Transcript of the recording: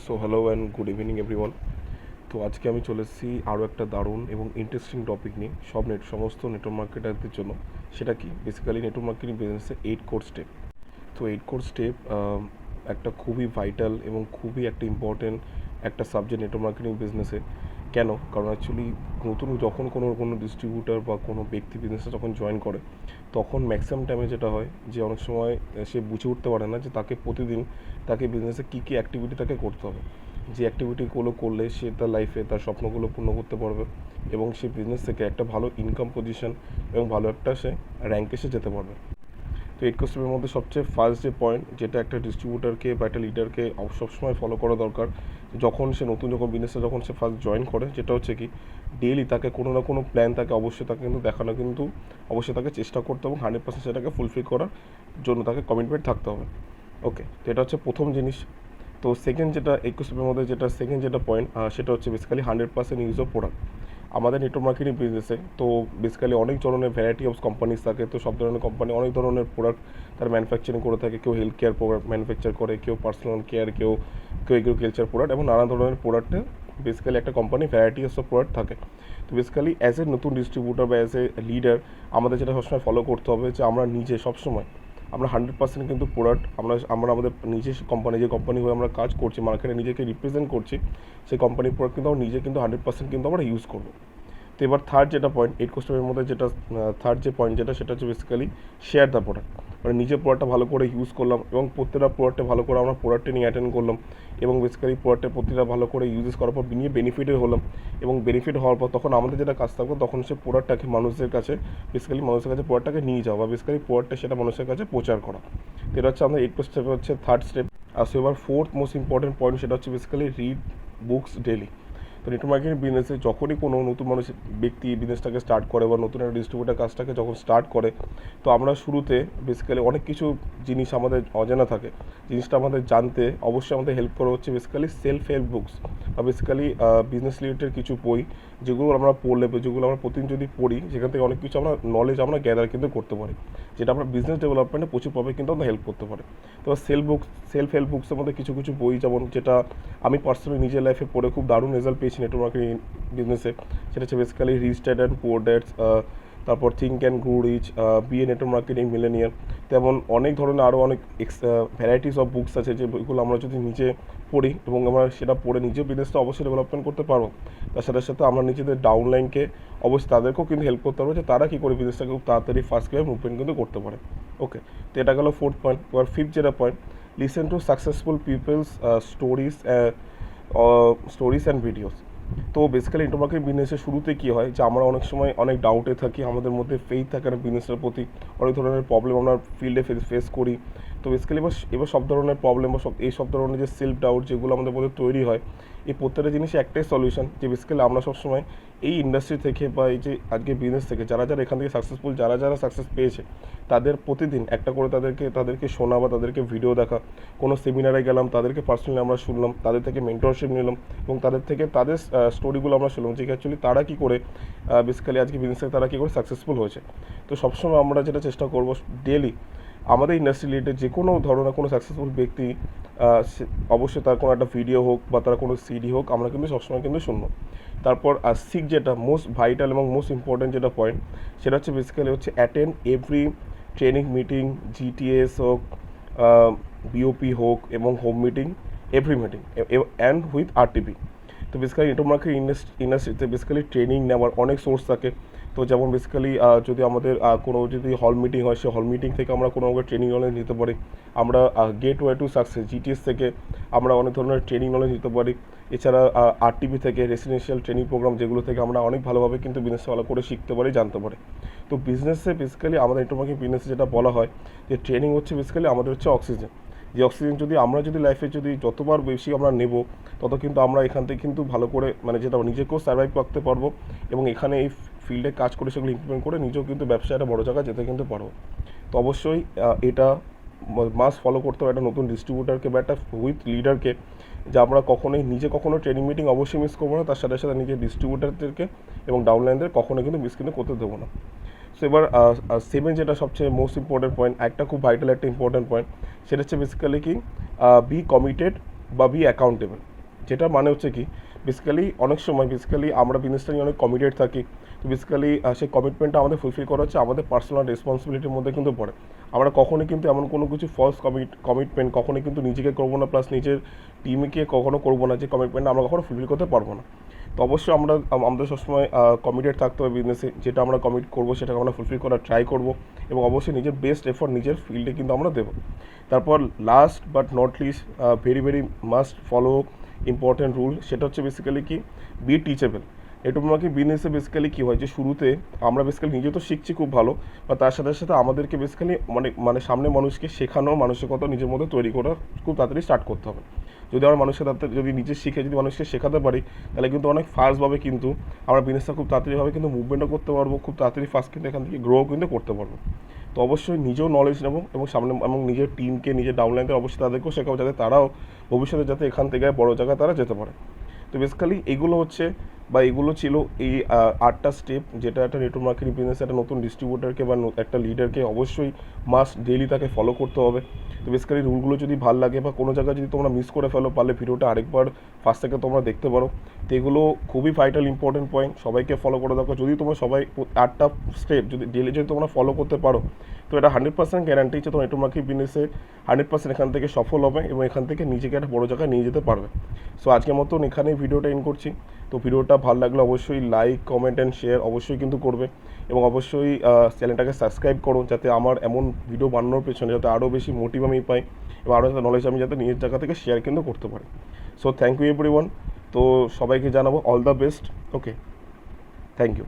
So hello and good evening everyone. তো আজকে আমি চলে এসেছি আরও একটা দারুণ এবং ইন্টারেস্টিং টপিক নিয়ে সমস্ত নেটওয়ার্ক মার্কেটারদের জন্য। সেটা কি বেসিক্যালি নেটওয়ার্ক মার্কেটিং বিজনেসে 8 কোর স্টেপ। তো 8 কোর স্টেপ একটা খুবই ভাইটাল এবং খুবই একটা ইম্পর্টেন্ট একটা সাবজেক্ট নেটওয়ার্ক মার্কেটিং বিজনেসে। কেন? কারণ অ্যাকচুয়ালি নতুন যখন কোনো ডিস্ট্রিবিউটার বা কোনো ব্যক্তি বিজনেসে যখন জয়েন করে, তখন ম্যাক্সিমাম টাইমে যেটা হয় যে অনেক সময় সে বুঝে উঠতে পারে না যে তাকে প্রতিদিন তাকে বিজনেসে কী কী অ্যাক্টিভিটি তাকে করতে হবে, যে অ্যাক্টিভিটিগুলো করলে সে তার লাইফে তার স্বপ্নগুলো পূর্ণ করতে পারবে এবং সে বিজনেস থেকে একটা ভালো ইনকাম পজিশন এবং ভালো একটা সে র্যাঙ্কে সে যেতে পারবে। তো 8 কোর মধ্যে সবচেয়ে ফার্স্ট যে পয়েন্ট, যেটা একটা ডিস্ট্রিবিউটারকে বা একটা লিডারকে সবসময় ফলো করা দরকার যখন সে যখন বিজনেসে যখন সে ফার্স্ট জয়েন করে, যেটা হচ্ছে কি ডেইলি তাকে কোনো না কোনো প্ল্যান তাকে অবশ্যই তাকে কিন্তু দেখানো, কিন্তু অবশ্যই তাকে চেষ্টা করতে হবে এবং 100% সেটাকে ফুলফিল করার জন্য তাকে কমিটমেন্ট থাকতে হবে। ওকে, তো এটা হচ্ছে প্রথম জিনিস। তো সেকেন্ড যেটা 8 কোর মধ্যে যেটা সেকেন্ড যেটা পয়েন্ট, সেটা হচ্ছে বেসিক্যালি 100% ইউজ অফ প্রোডাক্ট। আমাদের নেটওয়ার্ক মার্কেটিং বিজনেসে তো বেসিক্যালি অনেক ধরনের ভ্যারাইটি অফ কোম্পানিজ থাকে। তো সব ধরনের কোম্পানি অনেক ধরনের প্রোডাক্ট তারা ম্যানুফ্যাকচারিং করে থাকে। কেউ হেলথ কেয়ার প্রোডাক্ট ম্যানুফ্যাকচার করে, কেউ পার্সোনাল কেয়ার, কেউ কেউ এগ্রিকালচার প্রোডাক্ট এবং নানা ধরনের প্রোডাক্টে বেসিক্যালি একটা কোম্পানি ভ্যারাইটি অফ প্রোডাক্ট থাকে। তো বেসিক্যালি অ্যাজ এ নতুন ডিস্ট্রিবিউটার বা অ্যাজ এ লিডার আমাদের যেটা সবসময় ফলো করতে হবে যে আমরা নিজে সবসময় আমরা 100% কিন্তু প্রোডাক্ট আমরা আমরা আমাদের নিজের কোম্পানি, যে কোম্পানি হয়ে আমরা কাজ করছি, মার্কেটে নিজেকে রিপ্রেজেন্ট করছি, সেই কোম্পানির প্রোডাক্ট কিন্তু আমরা নিজে কিন্তু 100% কিন্তু আমরা ইউজ করবো। তো এবার থার্ড যেটা পয়েন্ট 8 কোর মধ্যে যেটা থার্ড যে পয়েন্ট যেটা সেটা হচ্ছে বেসিক্যালি শেয়ার দ্য প্রোডাক্ট। মানে নিজের প্রোডাক্টটা ভালো করে ইউজ করলাম এবং প্রত্যেকটা প্রোডাক্টে ভালো করে আমরা প্রোডাক্টে নিয়ে অ্যাটেন্ড করলাম এবং বেসিক্যালি প্রোডাক্টের প্রতিটা ভালো করে ইউজ করার পর নিয়ে বেনিফিটের হলাম এবং বেনিফিট হওয়ার পর তখন আমাদের যেটা কাজ থাকবে তখন সে প্রোডাক্টটাকে মানুষের কাছে মানুষের কাছে প্রোডাক্টটাকে নিয়ে যাওয়া বা বেসিক্যালি প্রোডাক্টটা সেটা মানুষের কাছে প্রচার করা। তো এটা হচ্ছে আমাদের 8 স্টেপ হচ্ছে থার্ড স্টেপ। আর সো এবার ফোর্থ মোস্ট ইম্পর্টেন্ট পয়েন্ট, সেটা হচ্ছে বেসিক্যালি রিড বুকস ডেলি। তো নেটওয়ার্ক মার্কেটিং বিজনেসে যখনই কোনো নতুন ব্যক্তি বিজনেসটাকে স্টার্ট করে বা নতুন একটা ডিস্ট্রিবিউটার কাজটাকে যখন স্টার্ট করে, তো আমরা শুরুতে বেসিক্যালি অনেক কিছু জিনিস আমাদের অজানা থাকে। জিনিসটা আমাদের জানতে অবশ্যই আমাদের হেল্প করা হচ্ছে বেসিক্যালি সেলফ হেল্প বুকস বা বেসিক্যালি বিজনেস রিলেটেড কিছু বই, যেগুলো আমরা পড়লে যেগুলো আমরা প্রতিদিন যদি পড়ি, সেখান থেকে অনেক কিছু আমরা নলেজ আমরা গ্যাদার কিন্তু করতে পারি, যেটা আমরা বিজনেস ডেভেলপমেন্টে প্রচুরভাবে কিন্তু আমরা হেল্প করতে পারি। তো সেলফ হেল্প বুকসের মধ্যে কিছু কিছু বই, যেমন যেটা আমি পার্সোনালি নিজের লাইফে পড়ে খুব দারুণ রেজাল্ট পেয়েছি নেটওয়ার্ক মার্কেটিং বিজনেসে, সেটা হচ্ছে basically rich dad and poor dads, তারপর think and grow rich, be a network marketing millionaire. তেমন অনেক ধরনের আরও অনেক ভ্যারাইটিস অফ বুকস আছে, যে বইগুলো আমরা যদি নিজে পড়ি এবং আমরা সেটা পড়ে নিজের বিজনেসটা অবশ্যই ডেভেলপমেন্ট করতে পারবো। তার সাথে সাথে আমরা নিজেদের ডাউনলাইনকে অবশ্যই তাদেরকেও কিন্তু হেল্প করতে পারবো যে তারা কী করে বিজনেসটাকে খুব তাড়াতাড়ি ফার্স্ট ক্লাবে মুভমেন্ট কিন্তু করতে পারে। ওকে, তো এটা গেলো ফোর্থ পয়েন্ট। এবার ফিফথ যেটা point, listen to successful peoples stories and videos. তো বেসিক্যালি নেটওয়ার্ক মার্কেটিং বিজনেসের শুরুতে কী হয় যে আমরা অনেক সময় অনেক ডাউটে থাকি, আমাদের মধ্যে ফেইথ থাকে না বিজনেসের প্রতি, অনেক ধরনের প্রবলেম আমরা ফিল্ডে ফেস করি। তো বেসিক্যালি এবার সব ধরনের প্রবলেম বা সব ধরনের যে সেলফ ডাউট যেগুলো আমাদের মধ্যে তৈরি হয়, এই প্রত্যেকটা জিনিসই একটাই সলিউশন, যে বেসিক্যালি আমরা সবসময় এই ইন্ডাস্ট্রি থেকে বা এই যে আজকে বিজনেস থেকে যারা এখান থেকে সাকসেসফুল যারা সাকসেস পেয়েছে, তাদের প্রতিদিন একটা করে তাদেরকে শোনা বা তাদেরকে ভিডিও দেখা, কোনো সেমিনারে গেলাম তাদেরকে পার্সোনালি আমরা শুনলাম, তাদের থেকে মেন্টরশিপ নিলাম এবং তাদের থেকে তাদের স্টোরিগুলো আমরা শুনলাম যে অ্যাকচুয়ালি তারা কী করে বেসিক্যালি আজকে বিজনেসে তারা কী করে সাকসেসফুল হয়েছে। তো সবসময় আমরা যেটা চেষ্টা করবো ডেলি আমাদের ইন্ডাস্ট্রি রিলেটেড যে কোনো ধরনের কোনো সাকসেসফুল ব্যক্তি অবশ্যই তার কোনো একটা ভিডিও হোক বা তার কোনো সিডি হোক, আমরা কিন্তু সবসময় কিন্তু শুনবো। তারপর যেটা মোস্ট ভাইটাল এবং মোস্ট ইম্পর্টেন্ট যেটা পয়েন্ট, সেটা হচ্ছে বেসিক্যালি হচ্ছে attend every training meeting, GTS হোক, বিওপি হোক এবং home meeting, every meeting and with RTP. তো বেসিক্যালি নেটওয়ার্ক মার্কেটিং ইন্ডাস্ট্রিতে বেসিক্যালি ট্রেনিং নেওয়ার অনেক সোর্স থাকে। তো যেমন বেসিক্যালি যদি আমাদের কোনো যদি হল মিটিং হয়, সেই হল মিটিং থেকে আমরা কোনো ট্রেনিং নলেজ নিতে পারি। আমরা গেটওয়ে টু সাকসেস জিটিএস থেকে আমরা অনেক ধরনের ট্রেনিং নলেজ নিতে পারি। এছাড়া আরটিপি থেকে রেসিডেন্সিয়াল ট্রেনিং প্রোগ্রাম, যেগুলো থেকে আমরা অনেক ভালোভাবে কিন্তু বিজনেস ভালো করে শিখতে পারি, জানতে পারি। তো বিজনেসে বেসিক্যালি আমাদের নেটওয়ার্ক মার্কেটিং বিজনেসে যেটা বলা হয় যে ট্রেনিং হচ্ছে বেসিক্যালি আমাদের হচ্ছে অক্সিজেন। যে অক্সিজেন যদি আমরা লাইফে যতবার বেশি আমরা নেব, তত কিন্তু আমরা এখান থেকে কিন্তু ভালো করে যেটা নিজেকেও সার্ভাইভ করতে পারবো এবং এখানে এই ফিল্ডে কাজ করে সেগুলো ইমপ্লিমেন্ট করে নিজেও কিন্তু ব্যবসায় একটা বড়ো জায়গায় যেতে কিন্তু পারবো। তো অবশ্যই এটা মাস্ট ফলো করতে হবে একটা নতুন ডিস্ট্রিবিউটারকে বা একটা উইথ লিডারকে, যে আমরা কখনো ট্রেনিং মিটিং অবশ্যই মিস করবো না, তার সাথে সাথে নিজের ডিস্ট্রিবিউটারদেরকে এবং ডাউনলাইনদের কখনো কিন্তু মিস কিন্তু করতে দেবো না। সো এবার সেভেন যেটা সবচেয়ে মোস্ট ইম্পর্টেন্ট পয়েন্ট, একটা খুব ভাইটাল একটা ইম্পর্টেন্ট পয়েন্ট, সেটা হচ্ছে বেসিক্যালি কি বি কমিটেড বা বি অ্যাকাউন্টেবল। যেটা মানে হচ্ছে কি বেসিক্যালি অনেক সময় আমরা বিজনেসটা নিয়ে অনেক কমিটেড থাকি। তো বেসিক্যালি সেই কমিটমেন্টটা আমাদের ফুলফিল করা হচ্ছে আমাদের পার্সোনাল রেসপন্সিবিলিটির মধ্যে কিন্তু পড়ে। আমরা কখনোই কিন্তু এমন কোনো কিছু ফলস কমিটমেন্ট কখনোই কিন্তু নিজেকে করবো না, প্লাস নিজের টিমকে কখনো করবো না যে কমিটমেন্টটা আমরা কখনো ফুলফিল করতে পারবো না। তো অবশ্যই আমাদের সবসময় কমিটেড থাকতে হবে বিজনেসে, যেটা আমরা কমিট করবো সেটাকে আমরা ফুলফিল করার ট্রাই করবো এবং অবশ্যই নিজের বেস্ট এফোর্ট নিজের ফিল্ডে কিন্তু আমরা দেবো। তারপর last but not list, very very must follow important rule, সেটা হচ্ছে বেসিক্যালি কি বি টিচেবল। নেটওয়ার্ক মার্কেটিং বিজনেসে বেসিক্যালি কী হয় যে শুরুতে আমরা বেসিক্যালি নিজে তো শিখছি খুব ভালো, বা তার সাথে সাথে আমাদেরকে বেসিক্যালি মানে সামনে মানুষকে শেখানোর মানসিকতা নিজের মধ্যে তৈরি করা খুব তাড়াতাড়ি স্টার্ট করতে হবে। যদি আমরা মানুষের তাড়াতাড়ি যদি নিজে শিখে যদি মানুষকে শেখাতে পারি, তাহলে কিন্তু অনেক ফাস্টভাবে কিন্তু আমরা বিজনেসটা খুব তাড়াতাড়িভাবে কিন্তু মুভমেন্টও করতে পারবো, খুব তাড়াতাড়ি ফাস্ট কিন্তু এখান থেকে গ্রো কিন্তু করতে পারবো। তো অবশ্যই নিজেও নলেজ নেবো এবং সামনে এবং নিজের টিমকে নিজের ডাউনলাইনকে অবশ্যই তাদেরকেও শেখাবো, যাতে তারাও ভবিষ্যতে যাতে এখান থেকে বড় জায়গায় তারা যেতে পারে। তো বেসিক্যালি এগুলো হচ্ছে বা এগুলো ছিল এই 8টা স্টেপ, যেটা একটা নেটওয়ার্ক মার্কেটিং বিজনেসে একটা নতুন ডিস্ট্রিবিউটারকে বা একটা লিডারকে অবশ্যই মাস্ট ডেইলি তাকে ফলো করতে হবে। তো বেসিক্যালি রুলগুলো যদি ভালো লাগে বা কোনো জায়গায় যদি তোমরা মিস করে ফেলো, পারলে ভিডিওটা আরেকবার ফার্স্ট থেকে তোমরা দেখতে পারো। তো এগুলো খুবই ভাইটাল ইম্পর্টেন্ট পয়েন্ট, সবাইকে ফলো করে দরকার। যদি তোমরা সবাই 8টা স্টেপ যদি ডেইলি যদি তোমরা ফলো করতে পারো, তো এটা 100% গ্যারান্টি যে তোমার নেটওয়ার্ক মার্কেটিং বিজনেসে 100% এখান থেকে সফল হবে এবং এখান থেকে নিজেকে একটা বড় জায়গায় নিয়ে যেতে পারবে। সো আজকের মতন এখানেই ভিডিওটা এন্ড করছি। তো ভিডিওটা ভালো লাগলে অবশ্যই লাইক, কমেন্ট অ্যান্ড শেয়ার অবশ্যই কিন্তু করবে এবং অবশ্যই চ্যানেলটাকে সাবস্ক্রাইব করো, যাতে আমার এমন ভিডিও বানানোর পেছনে যাতে আরও বেশি মোটিভ আমি পাই এবং আরও যাতে নলেজ আমি যাতে নিজের জায়গা থেকে শেয়ার কিন্তু করতে পারি। So thank you everyone. তো সবাইকে জানাবো all the best. Okay, thank you.